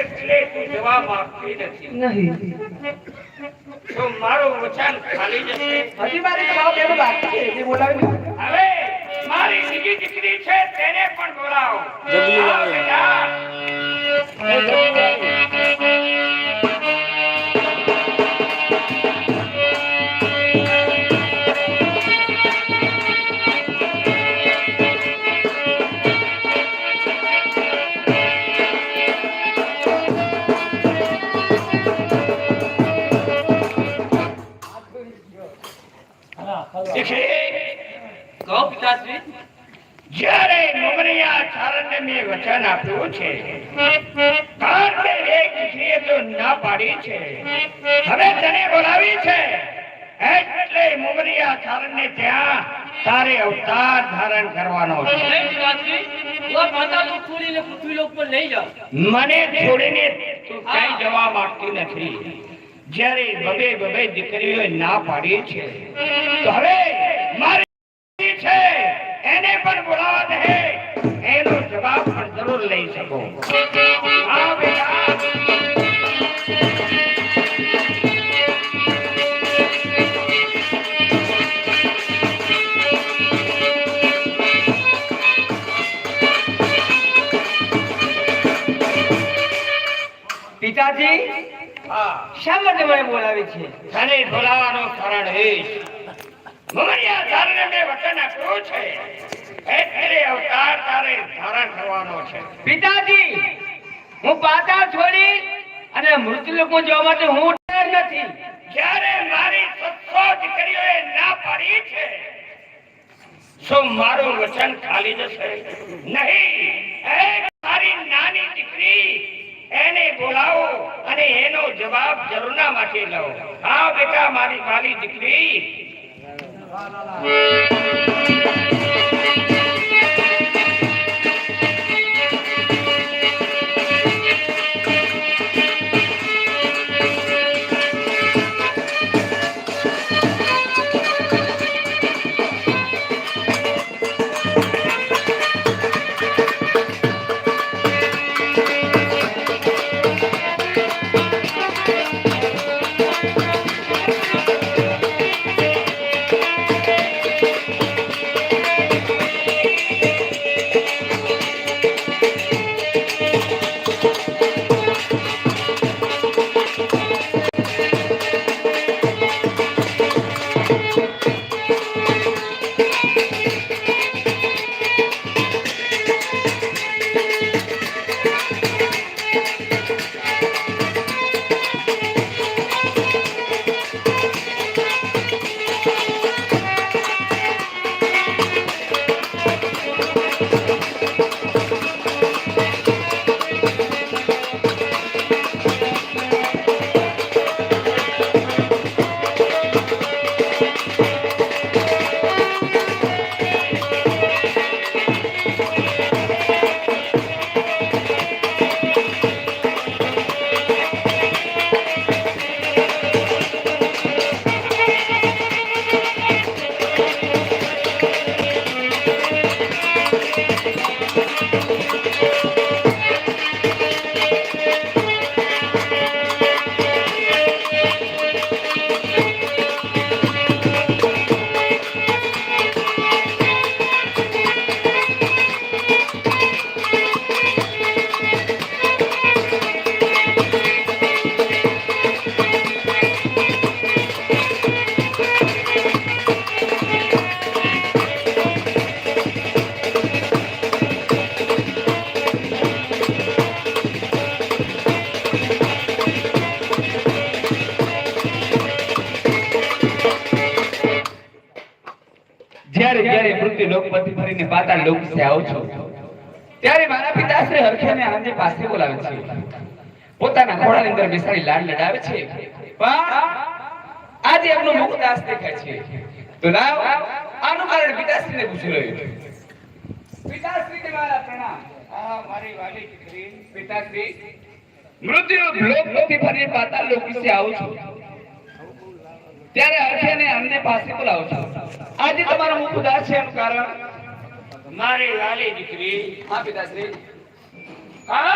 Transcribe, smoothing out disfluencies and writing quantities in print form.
એટલે તું જવાબ આપતી નથી. નહીં. તો મારું વચન ખાલી જશે. હજી મારી જવાબ એનો બાકી છે. જે બોલાવી લો. હવે મારી બીજી દીકરી છે તેને પણ બોલાવો. જબલી આવો લાવો. બેટા. જ્યારે મુમરિયા ચારણને મેં વચન આપ્યું છે કારણ કે એક દીકરીએ તો ના પાડી છે, હવે તને બોલાવી છે એટલે મુમરિયા ચારણને ત્યાં તારે અવતાર ધારણ કરવાનો છે. મને છોડીને તું ક્યાંય જવા માંગતી નથી. જ્યારે બબે દીકરીઓએ ના પાડી છે તો હવે મારી છે એને પણ બોલાવા દે, એનો જવાબ પણ જરૂર લઈ શકો. આ બેટા પિતાજી શા માટે મને બોલાવી છે? તને બોલાવાનું કારણ એ મુમરિયા ચારણને મેં વચન આપ્યું છે એટલે અવતાર તારે ધારણ કરવાનો છે. પિતાજી હું પાતાળ છોડી અને મૃત્યુ લોકમાં જવા માટે હું તૈયાર નથી. જ્યારે મારી 700 દીકરીઓએ ના પાડી છે શું મારું વચન ખાલી જશે? નહીં. એક મારી નાની દીકરી એને બોલાવો અને એનો જવાબ જરૂરના માટે લો. હા બેટા મારી વાલી દીકરી. જ્યારે જ્યારે મૃત્યુ લોકમાંથી ફરીને પાતાળ લોક સે આવો છો ત્યારે મારા પિતાશ્રી હરખેને આજે પાસે બોલાવે છે. પોતાના ખોળાની અંદર બેસાડી લાડ લડાવે છે. પણ આજે એમનો મુખ દાસ દેખાય છે. તો લાવ આનું કારણ પિતાશ્રીને પૂછી રહ્યો. પિતાશ્રીને મારા પ્રણામ. આ મારી વાલી દીકરી. પિતાશ્રી મૃત્યુ લોકમાંથી ફરીને પાતાળ લોક સે આવો છો ત્યારે હરખેને અમને પાસે બોલાવો છો. આજે તમારો મુખ ઉદાસ છે એનું કારણ? મારી વાલી દીકરી. હા પિતાશ્રી. હા